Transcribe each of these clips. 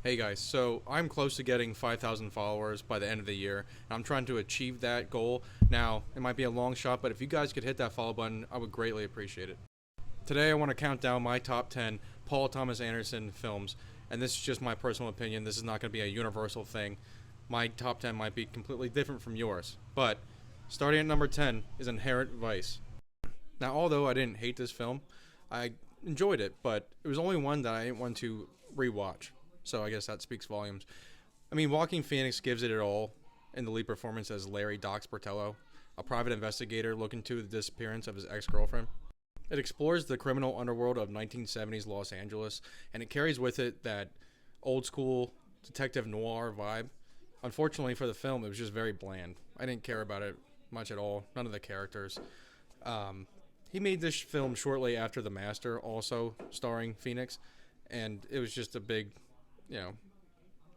Hey guys, so I'm close to getting 5,000 followers by the end of the year, and I'm trying to achieve that goal. Now, it might be a long shot, but if you guys could hit that follow button, I would greatly appreciate it. Today, I want to count down my top 10 Paul Thomas Anderson films, and this is just my personal opinion. This is not going to be a universal thing. My top 10 might be completely different from yours, but starting at number 10 is Inherent Vice. Now, although I didn't hate this film, I enjoyed it, but it was only one that I didn't want to rewatch. So I guess that speaks volumes. I mean, Joaquin Phoenix gives it all in the lead performance as Larry Dox Bertello, a private investigator looking into the disappearance of his ex-girlfriend. It explores the criminal underworld of 1970s Los Angeles, and it carries with it that old school detective noir vibe. Unfortunately for the film, it was just very bland. I didn't care about it much at all. None of the characters. Um, he made this film shortly after The Master, also starring Phoenix, and it was just a big, you know,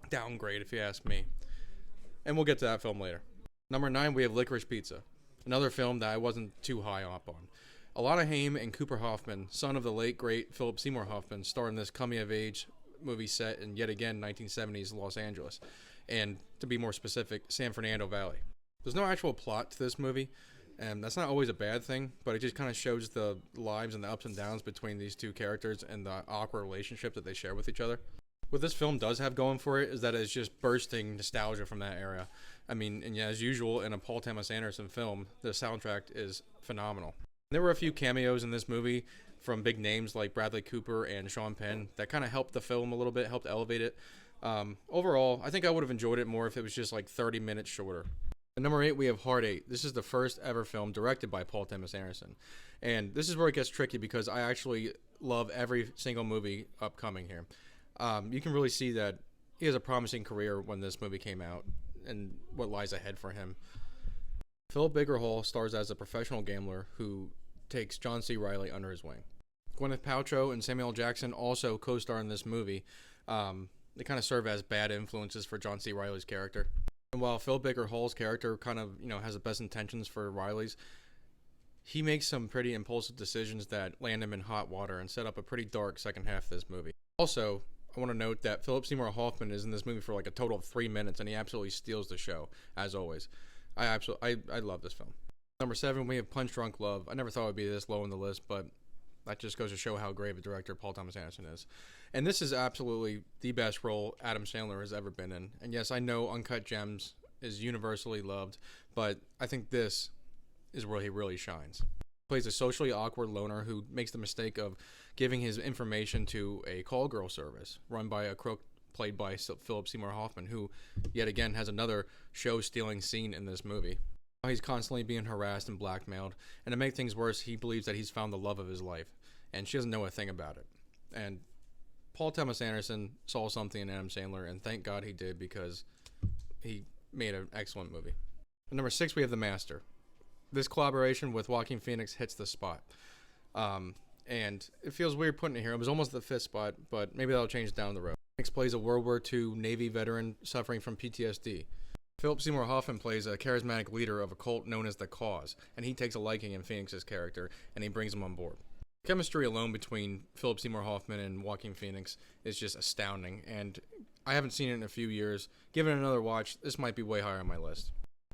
downgrade if you ask me. And we'll get to that film later. Number 9, we have Licorice Pizza, another film that I wasn't too high up on. Alana Haim and Cooper Hoffman, son of the late great Philip Seymour Hoffman, star in this coming-of-age movie set in yet again 1970s Los Angeles, and to be more specific, San Fernando Valley. There's no actual plot to this movie, and that's not always a bad thing, but it just kind of shows the lives and the ups and downs between these two characters and the awkward relationship that they share with each other. What this film does have going for it is that it's just bursting nostalgia from that era. I mean, and yeah, as usual in a Paul Thomas Anderson film, the soundtrack is phenomenal. There were a few cameos in this movie from big names like Bradley Cooper and Sean Penn that kind of helped the film a little bit, helped elevate it. Overall, I think I would have enjoyed it more if it was just like 30 minutes shorter. At number 8, we have Hard 8. This is the first ever film directed by Paul Thomas Anderson. And this is where it gets tricky because I actually love every single movie upcoming here. You can really see that he has a promising career when this movie came out and what lies ahead for him. Philip Baker Hall stars as a professional gambler who takes John C. Reilly under his wing. Gwyneth Paltrow and Samuel L. Jackson also co-star in this movie. They kind of serve as bad influences for John C. Reilly's character. And while Philip Baker Hall's character kind of, has the best intentions for Reilly's, he makes some pretty impulsive decisions that land him in hot water and set up a pretty dark second half of this movie. Also, I want to note that Philip Seymour Hoffman is in this movie for like a total of 3 minutes, and he absolutely steals the show, as always. I love this film. Number 7, we have Punch Drunk Love. I never thought it would be this low on the list, but that just goes to show how great of a director Paul Thomas Anderson is. And this is absolutely the best role Adam Sandler has ever been in. And yes, I know Uncut Gems is universally loved, but I think this is where he really shines. He plays a socially awkward loner who makes the mistake of giving his information to a call girl service run by a crook played by Philip Seymour Hoffman, who yet again has another show-stealing scene in this movie. He's constantly being harassed and blackmailed, and to make things worse, he believes that he's found the love of his life, and she doesn't know a thing about it. And Paul Thomas Anderson saw something in Adam Sandler, and thank God he did, because he made an excellent movie. At number 6, we have The Master. This collaboration with Joaquin Phoenix hits the spot. And it feels weird putting it here. It was almost the 5th spot, but maybe that'll change down the road. Phoenix plays a World War II Navy veteran suffering from PTSD. Philip Seymour Hoffman plays a charismatic leader of a cult known as The Cause, and he takes a liking in Phoenix's character, and he brings him on board. The chemistry alone between Philip Seymour Hoffman and Joaquin Phoenix is just astounding, and I haven't seen it in a few years. Give it another watch, this might be way higher on my list.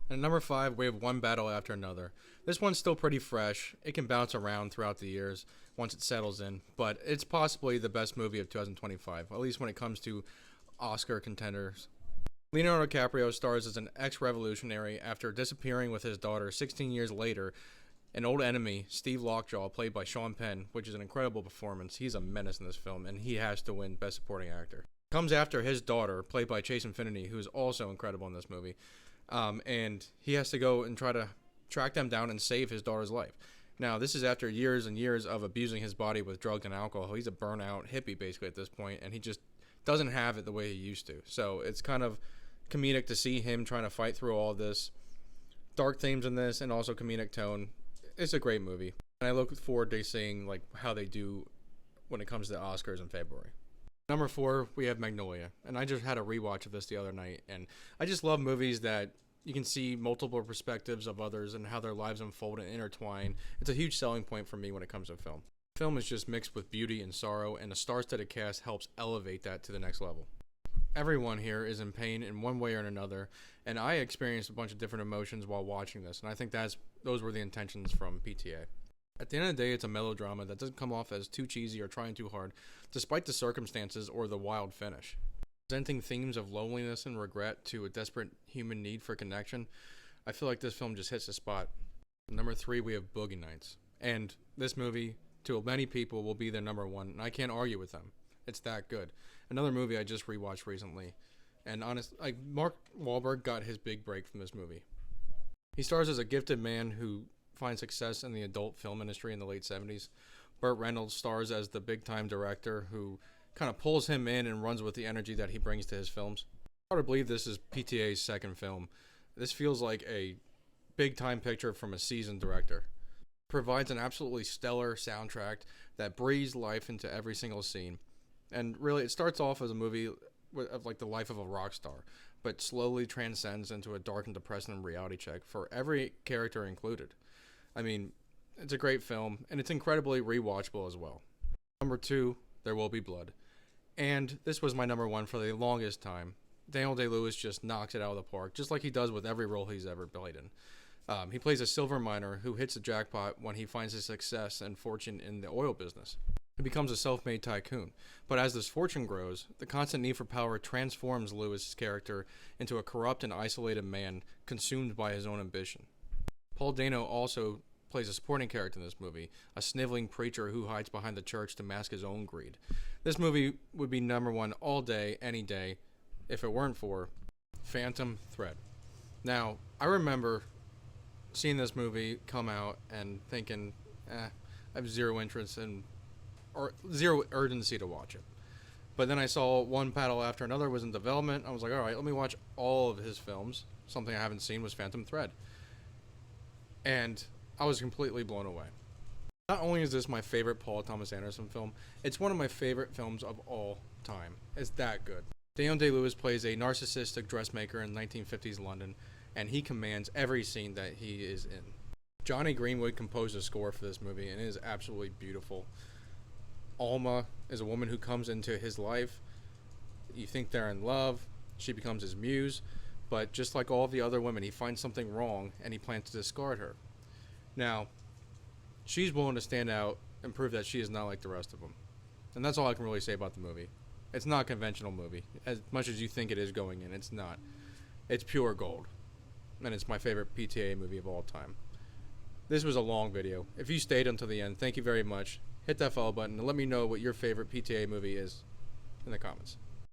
And at number 5, we have One Battle After Another. This one's still pretty fresh. It can bounce around throughout the years once it settles in, but it's possibly the best movie of 2025, at least when it comes to Oscar contenders. Leonardo DiCaprio stars as an ex-revolutionary after disappearing with his daughter 16 years later. An old enemy, Steve Lockjaw, played by Sean Penn, which is an incredible performance. He's a menace in this film, and he has to win Best Supporting Actor. Comes after his daughter, played by Chase Infinity, who is also incredible in this movie. And he has to go and try to track them down and save his daughter's life. Now, this is after years and years of abusing his body with drugs and alcohol. He's a burnout hippie, basically, at this point, and he just doesn't have it the way he used to. So it's kind of comedic to see him trying to fight through all this. Dark themes in this, and also comedic tone. It's a great movie. And I look forward to seeing how they do when it comes to the Oscars in February. Number 4, we have Magnolia. And I just had a rewatch of this the other night. And I just love movies that you can see multiple perspectives of others and how their lives unfold and intertwine. It's a huge selling point for me when it comes to film. The film is just mixed with beauty and sorrow, and the star-studded cast helps elevate that to the next level. Everyone here is in pain in one way or another, and I experienced a bunch of different emotions while watching this, and I think those were the intentions from PTA. At the end of the day, it's a melodrama that doesn't come off as too cheesy or trying too hard, despite the circumstances or the wild finish. Presenting themes of loneliness and regret to a desperate human need for connection, I feel like this film just hits the spot. Number 3, we have Boogie Nights, and this movie, to many people, will be their number 1, and I can't argue with them. It's that good. Another movie I just rewatched recently, and Mark Wahlberg got his big break from this movie. He stars as a gifted man who finds success in the adult film industry in the late 70s. Burt Reynolds stars as the big-time director who kind of pulls him in and runs with the energy that he brings to his films. It's hard to believe this is PTA's second film. This feels like a big-time picture from a seasoned director. Provides an absolutely stellar soundtrack that breathes life into every single scene. And really, it starts off as a movie of like the life of a rock star, but slowly transcends into a dark and depressing reality check for every character included. I mean, it's a great film, and it's incredibly rewatchable as well. Number 2, There Will Be Blood. And this was my number 1 for the longest time. Daniel Day-Lewis just knocks it out of the park, just like he does with every role he's ever played in. He plays a silver miner who hits the jackpot when he finds his success and fortune in the oil business. He becomes a self-made tycoon. But as this fortune grows, the constant need for power transforms Lewis's character into a corrupt and isolated man consumed by his own ambition. Paul Dano also plays a supporting character in this movie, a sniveling preacher who hides behind the church to mask his own greed. This movie would be number 1 all day, any day, if it weren't for Phantom Thread. Now, I remember seeing this movie come out and thinking, I have zero interest in or zero urgency to watch it. But then I saw one paddle after another was in development. I was like, all right, let me watch all of his films. Something I haven't seen was Phantom Thread. And I was completely blown away. Not only is this my favorite Paul Thomas Anderson film, it's one of my favorite films of all time. It's that good. Daniel Day-Lewis plays a narcissistic dressmaker in 1950s London, and he commands every scene that he is in. Johnny Greenwood composed a score for this movie, and it is absolutely beautiful. Alma is a woman who comes into his life. You think they're in love. She becomes his muse. But just like all of the other women, he finds something wrong, and he plans to discard her. Now, she's willing to stand out and prove that she is not like the rest of them. And that's all I can really say about the movie. It's not a conventional movie. As much as you think it is going in, it's not. It's pure gold. And it's my favorite PTA movie of all time. This was a long video. If you stayed until the end, thank you very much. Hit that follow button and let me know what your favorite PTA movie is in the comments.